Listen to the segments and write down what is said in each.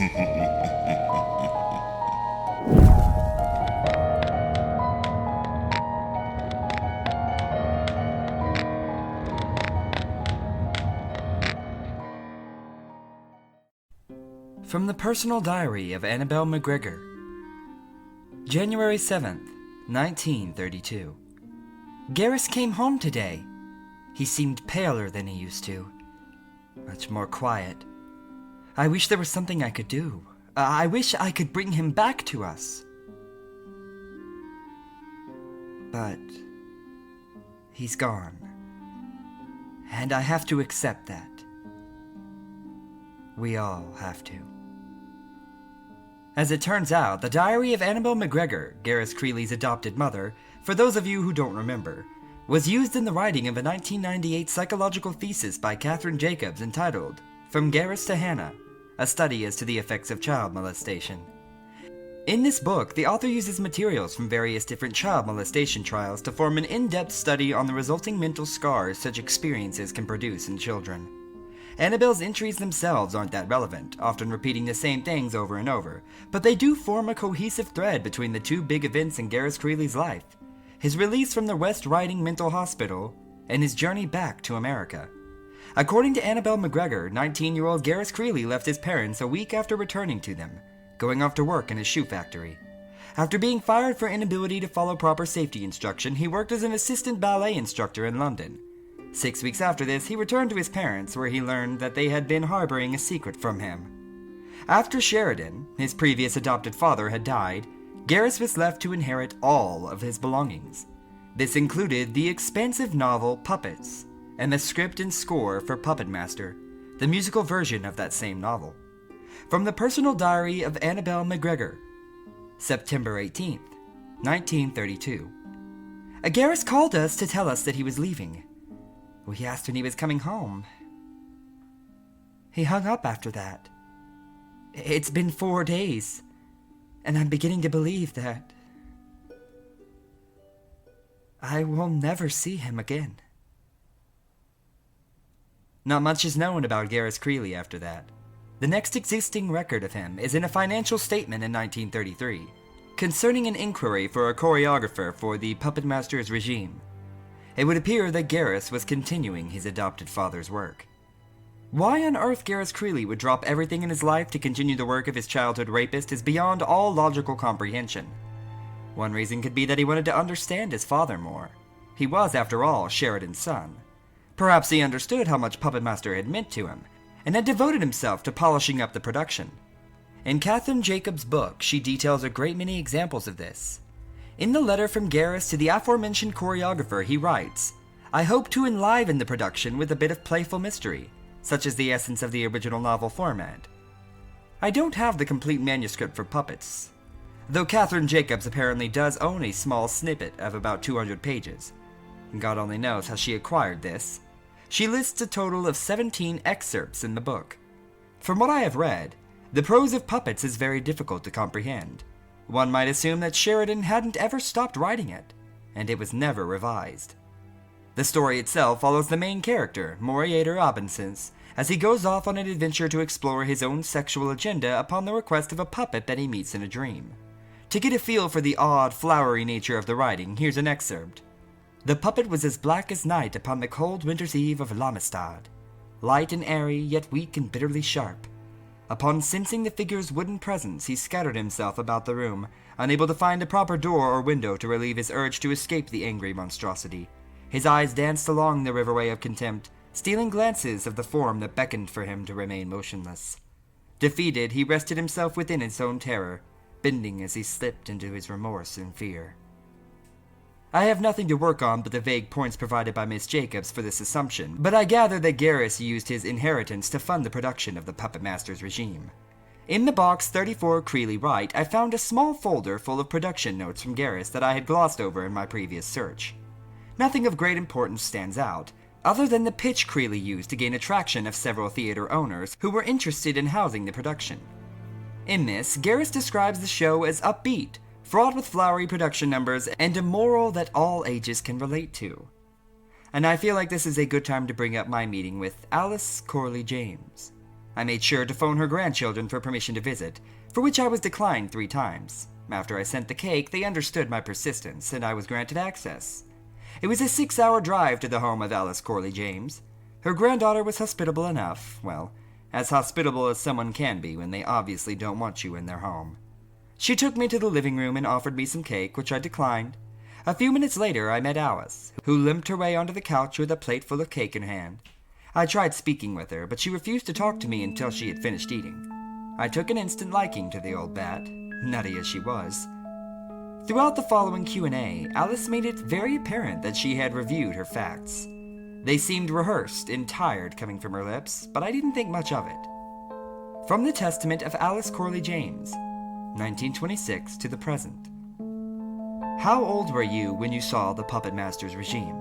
From the Personal Diary of Annabelle McGregor, January 7th, 1932. Garrus came home today. He seemed paler than he used to, much more quiet. I wish there was something I could do. I wish I could bring him back to us. But he's gone, and I have to accept that. We all have to. As it turns out, the Diary of Annabelle McGregor, Garrus Creeley's adopted mother, for those of you who don't remember, was used in the writing of a 1998 psychological thesis by Catherine Jacobs entitled From Garrus to Hannah, a study as to the effects of child molestation. In this book, the author uses materials from various different child molestation trials to form an in-depth study on the resulting mental scars such experiences can produce in children. Annabelle's entries themselves aren't that relevant, often repeating the same things over and over, but they do form a cohesive thread between the two big events in Garrus Creeley's life: his release from the West Riding Mental Hospital and his journey back to America. According to Annabelle McGregor, 19-year-old Garrus Creeley left his parents a week after returning to them, going off to work in a shoe factory. After being fired for inability to follow proper safety instruction, he worked as an assistant ballet instructor in London. 6 weeks after this, he returned to his parents, where he learned that they had been harboring a secret from him. After Sheridan, his previous adopted father, had died, Garrus was left to inherit all of his belongings. This included the expansive novel Puppets, and the script and score for Puppetmaster, the musical version of that same novel. From the Personal Diary of Annabelle McGregor, September 18th, 1932. Garrus called us to tell us that he was leaving. We asked when he was coming home. He hung up after that. It's been 4 days, and I'm beginning to believe that I will never see him again. Not much is known about Garrus Creeley after that. The next existing record of him is in a financial statement in 1933, concerning an inquiry for a choreographer for the Puppetmaster's regime. It would appear that Garrus was continuing his adopted father's work. Why on earth Garrus Creeley would drop everything in his life to continue the work of his childhood rapist is beyond all logical comprehension. One reason could be that he wanted to understand his father more. He was, after all, Sheridan's son. Perhaps he understood how much Puppetmaster had meant to him, and had devoted himself to polishing up the production. In Catherine Jacobs' book, she details a great many examples of this. In the letter from Garrus to the aforementioned choreographer, he writes, "I hope to enliven the production with a bit of playful mystery, such as the essence of the original novel format." I don't have the complete manuscript for Puppets, though Catherine Jacobs apparently does own a small snippet of about 200 pages. God only knows how she acquired this. She lists a total of 17 excerpts in the book. From what I have read, the prose of Puppets is very difficult to comprehend. One might assume that Sheridan hadn't ever stopped writing it, and it was never revised. The story itself follows the main character, Moriater Robinsons, as he goes off on an adventure to explore his own sexual agenda upon the request of a puppet that he meets in a dream. To get a feel for the odd, flowery nature of the writing, here's an excerpt. "The puppet was as black as night upon the cold winter's eve of Lamistad, light and airy, yet weak and bitterly sharp. Upon sensing the figure's wooden presence, he scattered himself about the room, unable to find a proper door or window to relieve his urge to escape the angry monstrosity. His eyes danced along the riverway of contempt, stealing glances of the form that beckoned for him to remain motionless. Defeated, he rested himself within his own terror, bending as he slipped into his remorse and fear." I have nothing to work on but the vague points provided by Miss Jacobs for this assumption, but I gather that Garrus used his inheritance to fund the production of the Puppetmaster's regime. In the box 34 Creeley Wright, I found a small folder full of production notes from Garrus that I had glossed over in my previous search. Nothing of great importance stands out, other than the pitch Creeley used to gain attraction of several theater owners who were interested in housing the production. In this, Garrus describes the show as upbeat, fraught with flowery production numbers, and a moral that all ages can relate to. And I feel like this is a good time to bring up my meeting with Alice Corley James. I made sure to phone her grandchildren for permission to visit, for which I was declined 3 times. After I sent the cake, they understood my persistence, and I was granted access. It was a 6-hour drive to the home of Alice Corley James. Her granddaughter was hospitable enough, well, as hospitable as someone can be when they obviously don't want you in their home. She took me to the living room and offered me some cake, which I declined. A few minutes later, I met Alice, who limped her way onto the couch with a plate full of cake in hand. I tried speaking with her, but she refused to talk to me until she had finished eating. I took an instant liking to the old bat, nutty as she was. Throughout the following Q&A, Alice made it very apparent that she had reviewed her facts. They seemed rehearsed and tired coming from her lips, but I didn't think much of it. From the Testament of Alice Corley James, 1926 to the present. How old were you when you saw the Puppetmaster's regime?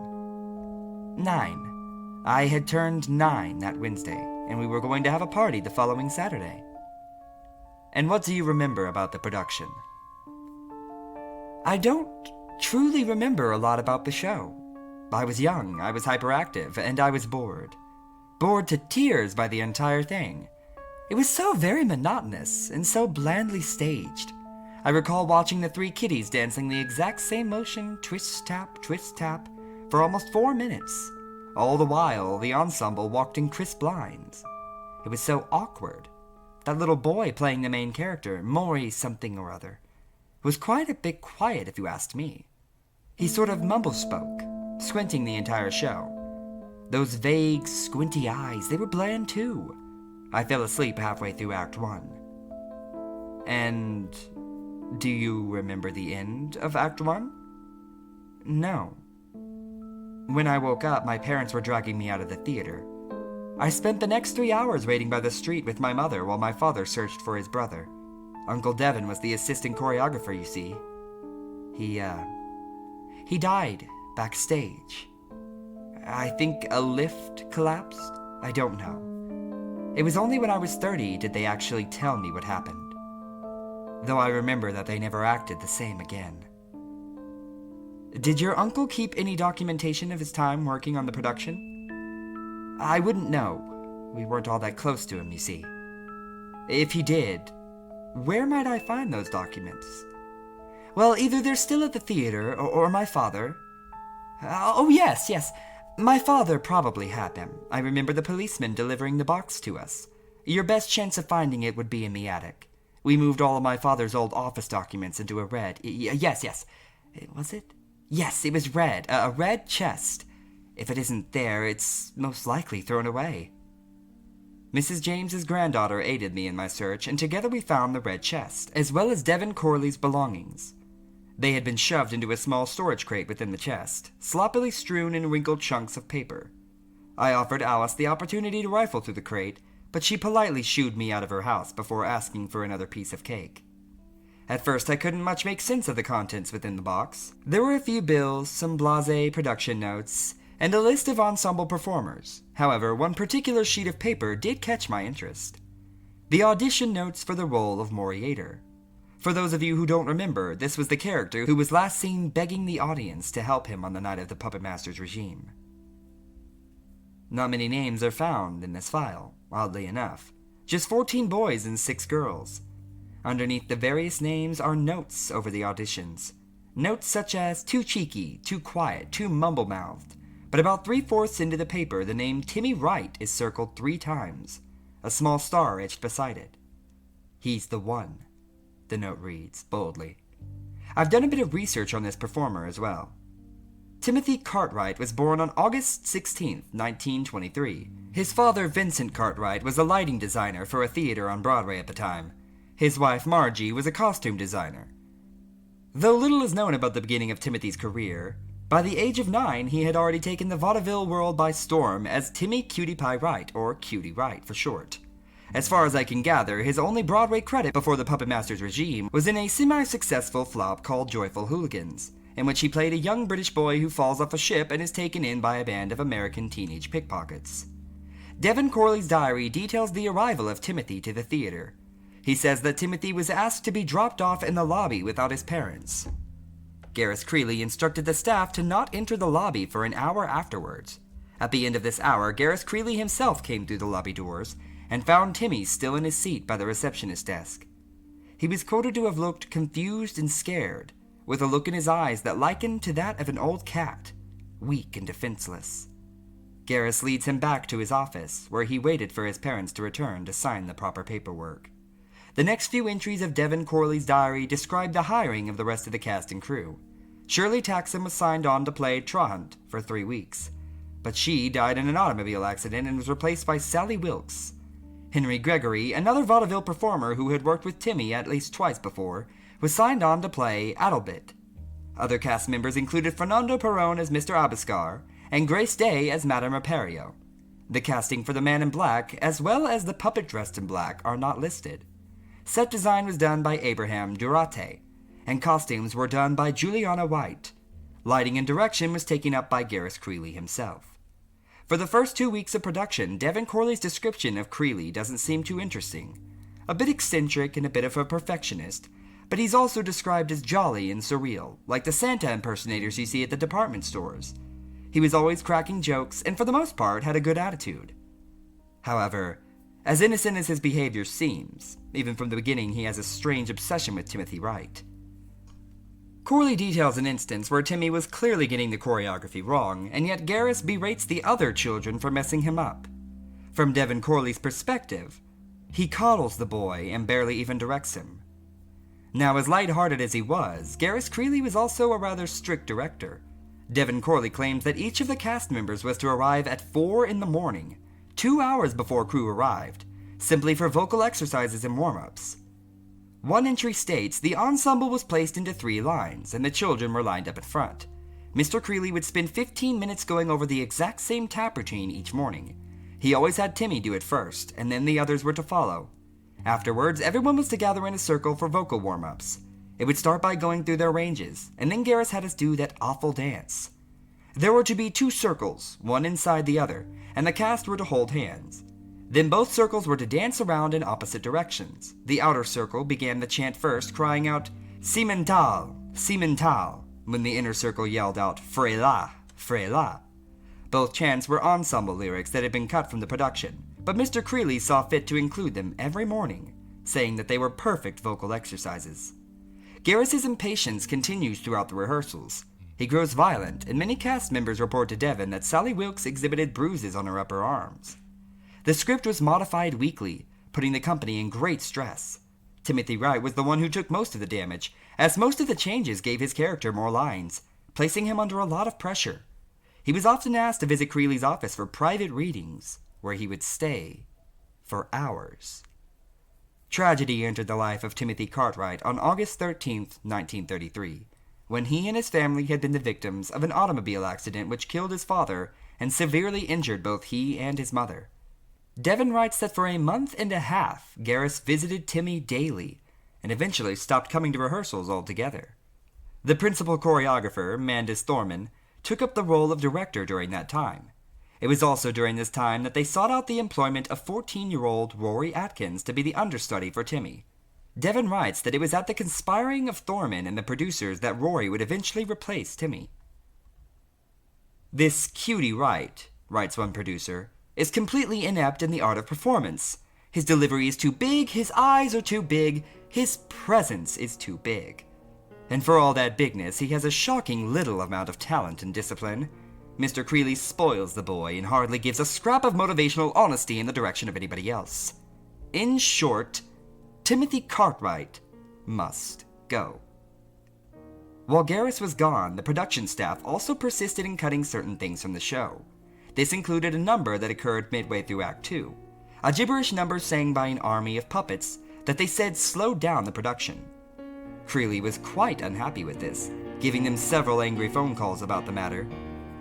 9. I had turned 9 that Wednesday, and we were going to have a party the following Saturday. And what do you remember about the production? I don't truly remember a lot about the show. I was young, I was hyperactive, and I was bored. Bored to tears by the entire thing. It was so very monotonous and so blandly staged. I recall watching the 3 kiddies dancing the exact same motion, twist, tap, for almost 4 minutes. All the while, the ensemble walked in crisp lines. It was so awkward. That little boy playing the main character, Maury something or other, was quite a bit quiet if you asked me. He sort of mumble-spoke, squinting the entire show. Those vague, squinty eyes, they were bland too. I fell asleep halfway through Act 1. And do you remember the end of Act 1? No. When I woke up, my parents were dragging me out of the theater. I spent the next 3 hours waiting by the street with my mother while my father searched for his brother. Uncle Devin was the assistant choreographer, you see. He died backstage. I think a lift collapsed? I don't know. It was only when I was 30 did they actually tell me what happened. Though I remember that they never acted the same again. Did your uncle keep any documentation of his time working on the production? I wouldn't know. We weren't all that close to him, you see. If he did, where might I find those documents? Well, either they're still at the theater, or my father. Oh, yes. My father probably had them. I remember the policeman delivering the box to us. Your best chance of finding it would be in the attic. We moved all of my father's old office documents into a red... Yes. Was it? Yes, it was red. A red chest. If it isn't there, it's most likely thrown away. Mrs. James's granddaughter aided me in my search, and together we found the red chest, as well as Devin Corley's belongings. They had been shoved into a small storage crate within the chest, sloppily strewn in wrinkled chunks of paper. I offered Alice the opportunity to rifle through the crate, but she politely shooed me out of her house before asking for another piece of cake. At first, I couldn't much make sense of the contents within the box. There were a few bills, some blasé production notes, and a list of ensemble performers. However, one particular sheet of paper did catch my interest. The audition notes for the role of Moriator. For those of you who don't remember, this was the character who was last seen begging the audience to help him on the night of the Puppetmaster's regime. Not many names are found in this file, oddly enough. Just 14 boys and 6 girls. Underneath the various names are notes over the auditions. Notes such as too cheeky, too quiet, too mumble-mouthed. But about 3/4 into the paper, the name Timmy Wright is circled 3 times, a small star etched beside it. He's the one, the note reads, boldly. I've done a bit of research on this performer as well. Timothy Cartwright was born on August 16, 1923. His father, Vincent Cartwright, was a lighting designer for a theater on Broadway at the time. His wife, Margie, was a costume designer. Though little is known about the beginning of Timothy's career, by the age of 9 he had already taken the vaudeville world by storm as Timmy Cutie Pie Wright, or Cutie Wright for short. As far as I can gather, his only Broadway credit before the Puppetmaster's regime was in a semi-successful flop called Joyful Hooligans, in which he played a young British boy who falls off a ship and is taken in by a band of American teenage pickpockets. Devin Corley's diary details the arrival of Timothy to the theater. He says that Timothy was asked to be dropped off in the lobby without his parents. Gareth Creeley instructed the staff to not enter the lobby for an hour afterwards. At the end of this hour, Gareth Creeley himself came through the lobby doors, and found Timmy still in his seat by the receptionist desk. He was quoted to have looked confused and scared, with a look in his eyes that likened to that of an old cat, weak and defenseless. Garrus leads him back to his office, where he waited for his parents to return to sign the proper paperwork. The next few entries of Devon Corley's diary describe the hiring of the rest of the cast and crew. Shirley Taxam was signed on to play Trahunt for 3 weeks, but she died in an automobile accident and was replaced by Sally Wilkes. Henry Gregory, another vaudeville performer who had worked with Timmy at least twice before, was signed on to play Adelbit. Other cast members included Fernando Perón as Mr. Abascar and Grace Day as Madame Rapario. The casting for the Man in Black, as well as the puppet dressed in black, are not listed. Set design was done by Abraham Durate, and costumes were done by Juliana White. Lighting and direction was taken up by Garrus Creeley himself. For the first 2 weeks of production, Devon Corley's description of Creeley doesn't seem too interesting. A bit eccentric and a bit of a perfectionist, but he's also described as jolly and surreal, like the Santa impersonators you see at the department stores. He was always cracking jokes and for the most part had a good attitude. However, as innocent as his behavior seems, even from the beginning he has a strange obsession with Timothy Wright. Corley details an instance where Timmy was clearly getting the choreography wrong, and yet Garrus berates the other children for messing him up. From Devon Corley's perspective, he coddles the boy and barely even directs him. Now, as lighthearted as he was, Garrus Creeley was also a rather strict director. Devon Corley claims that each of the cast members was to arrive at 4 in the morning, 2 hours before crew arrived, simply for vocal exercises and warm-ups. One entry states the ensemble was placed into 3 lines, and the children were lined up in front. Mr. Creeley would spend 15 minutes going over the exact same tap routine each morning. He always had Timmy do it first, and then the others were to follow. Afterwards, everyone was to gather in a circle for vocal warm-ups. It would start by going through their ranges, and then Garrus had us do that awful dance. There were to be 2 circles, one inside the other, and the cast were to hold hands. Then both circles were to dance around in opposite directions. The outer circle began the chant first, crying out, Simmental, Simmental, when the inner circle yelled out, Frela, Frela. Both chants were ensemble lyrics that had been cut from the production, but Mr. Creeley saw fit to include them every morning, saying that they were perfect vocal exercises. Garrus's impatience continues throughout the rehearsals. He grows violent, and many cast members report to Devon that Sally Wilkes exhibited bruises on her upper arms. The script was modified weekly, putting the company in great stress. Timothy Wright was the one who took most of the damage, as most of the changes gave his character more lines, placing him under a lot of pressure. He was often asked to visit Creeley's office for private readings, where he would stay for hours. Tragedy entered the life of Timothy Cartwright on August 13, 1933, when he and his family had been the victims of an automobile accident which killed his father and severely injured both he and his mother. Devon writes that for a month and a half, Garrus visited Timmy daily, and eventually stopped coming to rehearsals altogether. The principal choreographer, Mandus Thorman, took up the role of director during that time. It was also during this time that they sought out the employment of 14-year-old Rory Atkins to be the understudy for Timmy. Devon writes that it was at the conspiring of Thorman and the producers that Rory would eventually replace Timmy. "This cutie Wright," writes one producer, "is completely inept in the art of performance. His delivery is too big, his eyes are too big, his presence is too big. And for all that bigness, he has a shocking little amount of talent and discipline. Mr. Creeley spoils the boy and hardly gives a scrap of motivational honesty in the direction of anybody else. In short, Timothy Cartwright must go." While Garrus was gone, the production staff also persisted in cutting certain things from the show. This included a number that occurred midway through Act 2, a gibberish number sang by an army of puppets that they said slowed down the production. Creeley was quite unhappy with this, giving them several angry phone calls about the matter.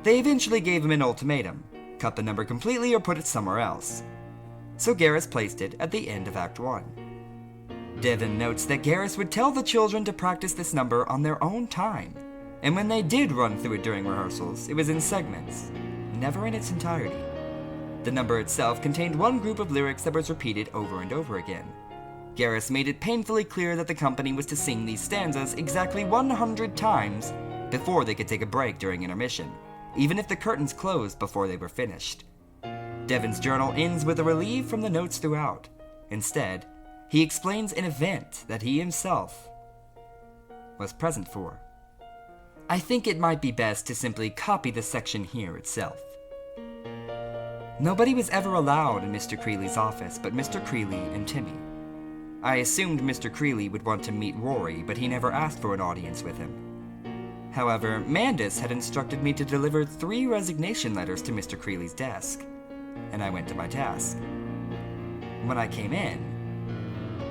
They eventually gave him an ultimatum: cut the number completely or put it somewhere else. So Garrus placed it at the end of Act 1. Devon notes that Garrus would tell the children to practice this number on their own time, and when they did run through it during rehearsals, it was in segments, never in its entirety. The number itself contained one group of lyrics that was repeated over and over again. Garrus made it painfully clear that the company was to sing these stanzas exactly 100 times before they could take a break during intermission, even if the curtains closed before they were finished. Devon's journal ends with a relief from the notes throughout. Instead, he explains an event that he himself was present for. I think it might be best to simply copy the section here itself. Nobody was ever allowed in Mr. Creeley's office but Mr. Creeley and Timmy. I assumed Mr. Creeley would want to meet Rory, but he never asked for an audience with him. However, Mandus had instructed me to deliver 3 resignation letters to Mr. Creeley's desk, and I went to my task. When I came in,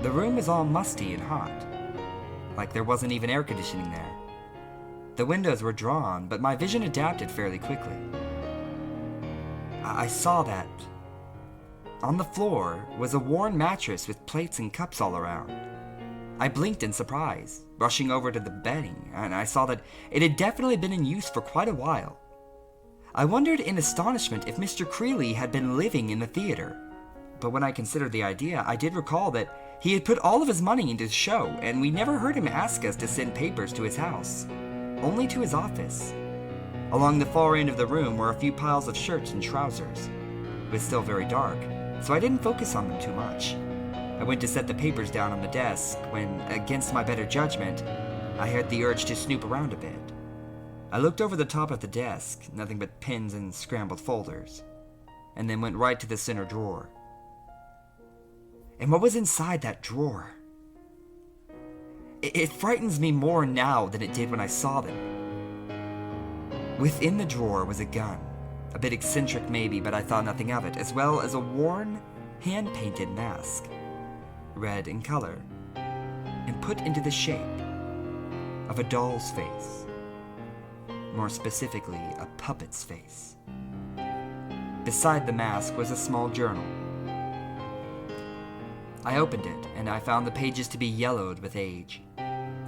the room was all musty and hot, like there wasn't even air conditioning there. The windows were drawn, but my vision adapted fairly quickly. I saw that on the floor was a worn mattress with plates and cups all around. I blinked in surprise, rushing over to the bedding, and I saw that it had definitely been in use for quite a while. I wondered in astonishment if Mr. Creeley had been living in the theater, but when I considered the idea, I did recall that he had put all of his money into the show, and we never heard him ask us to send papers to his house, only to his office. Along the far end of the room were a few piles of shirts and trousers. It was still very dark, so I didn't focus on them too much. I went to set the papers down on the desk when, against my better judgment, I had the urge to snoop around a bit. I looked over the top of the desk, nothing but pins and scrambled folders, and then went right to the center drawer. And what was inside that drawer? It frightens me more now than it did when I saw them. Within the drawer was a gun, a bit eccentric maybe, but I thought nothing of it, as well as a worn, hand-painted mask, red in color, and put into the shape of a doll's face. More specifically, a puppet's face. Beside the mask was a small journal. I opened it, and I found the pages to be yellowed with age.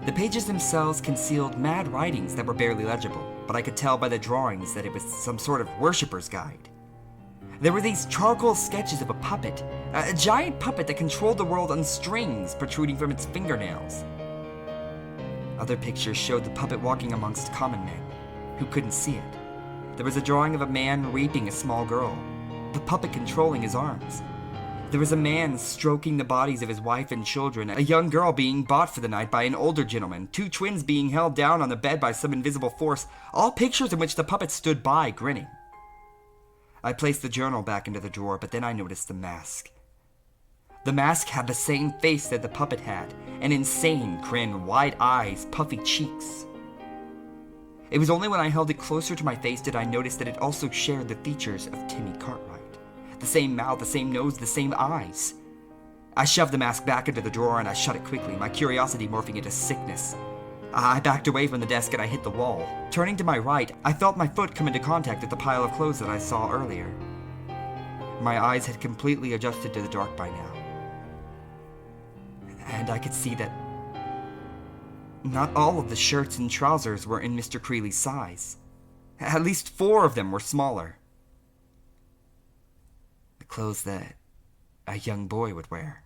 The pages themselves concealed mad writings that were barely legible, but I could tell by the drawings that it was some sort of worshipper's guide. There were these charcoal sketches of a puppet, a giant puppet that controlled the world on strings protruding from its fingernails. Other pictures showed the puppet walking amongst common men, who couldn't see it. There was a drawing of a man raping a small girl, the puppet controlling his arms. There was a man stroking the bodies of his wife and children, a young girl being bought for the night by an older gentleman, 2 twins being held down on the bed by some invisible force, all pictures in which the puppet stood by, grinning. I placed the journal back into the drawer, but then I noticed the mask. The mask had the same face that the puppet had, an insane grin, wide eyes, puffy cheeks. It was only when I held it closer to my face did I notice that it also shared the features of Timmy Cartwright. The same mouth, the same nose, the same eyes. I shoved the mask back into the drawer and I shut it quickly, my curiosity morphing into sickness. I backed away from the desk and I hit the wall. Turning to my right, I felt my foot come into contact with the pile of clothes that I saw earlier. My eyes had completely adjusted to the dark by now. And I could see that not all of the shirts and trousers were in Mr. Creeley's size. At least 4 of them were smaller. The clothes that a young boy would wear.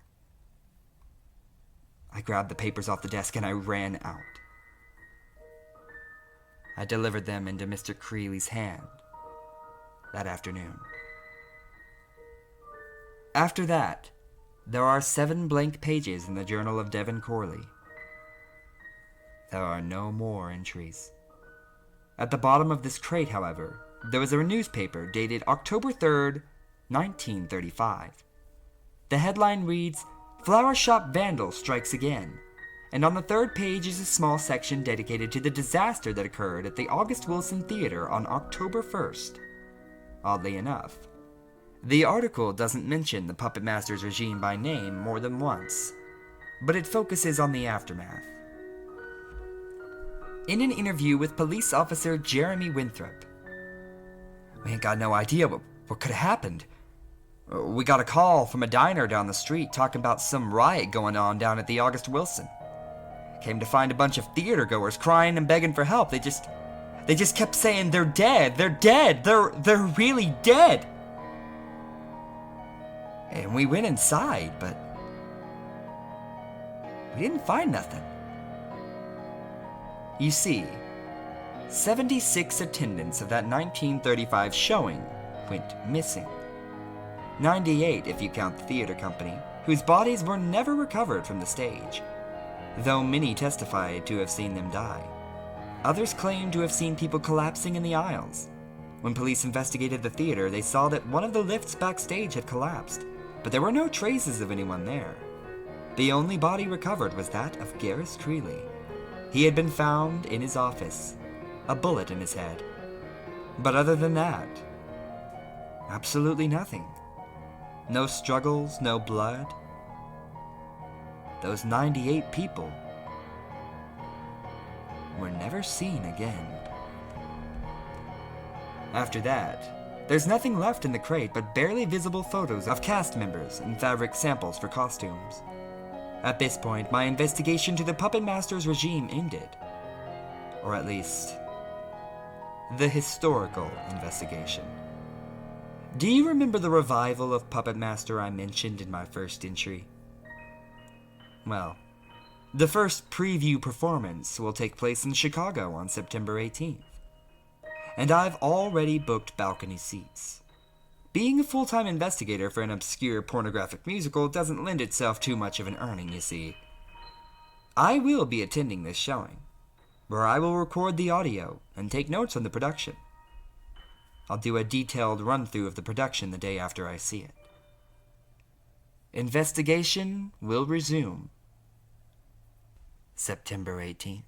I grabbed the papers off the desk and I ran out. I delivered them into Mr. Creeley's hand that afternoon. After that, there are 7 blank pages in the journal of Devon Corley. There are no more entries. At the bottom of this crate, however, there was a newspaper dated October 3rd, 1935. The headline reads, "Flower Shop Vandal Strikes Again," and on the 3rd page is a small section dedicated to the disaster that occurred at the August Wilson Theater on October 1st. Oddly enough, the article doesn't mention the Puppetmaster's regime by name more than once, but it focuses on the aftermath. In an interview with police officer Jeremy Winthrop, "We ain't got no idea what could have happened. We got a call from a diner down the street talking about some riot going on down at the August Wilson. Came to find a bunch of theater goers crying and begging for help. They just kept saying they're dead, they're really dead. And we went inside, but we didn't find nothing." You see, 76 attendants of that 1935 showing went missing. 98 if you count the theater company, whose bodies were never recovered from the stage, though many testified to have seen them die. Others claimed to have seen people collapsing in the aisles. When police investigated the theater, they saw that one of the lifts backstage had collapsed, but there were no traces of anyone there. The only body recovered was that of Garris Creeley. He had been found in his office, a bullet in his head. But other than that, absolutely nothing. No struggles, no blood. Those 98 people were never seen again. After that, there's nothing left in the crate but barely visible photos of cast members and fabric samples for costumes. At this point, my investigation to the Puppetmaster's regime ended. Or at least, the historical investigation. Do you remember the revival of Puppetmaster I mentioned in my first entry? Well, the first preview performance will take place in Chicago on September 18th. And I've already booked balcony seats. Being a full-time investigator for an obscure pornographic musical doesn't lend itself too much of an earning, you see. I will be attending this showing, where I will record the audio and take notes on the production. I'll do a detailed run-through of the production the day after I see it. Investigation will resume September 18th.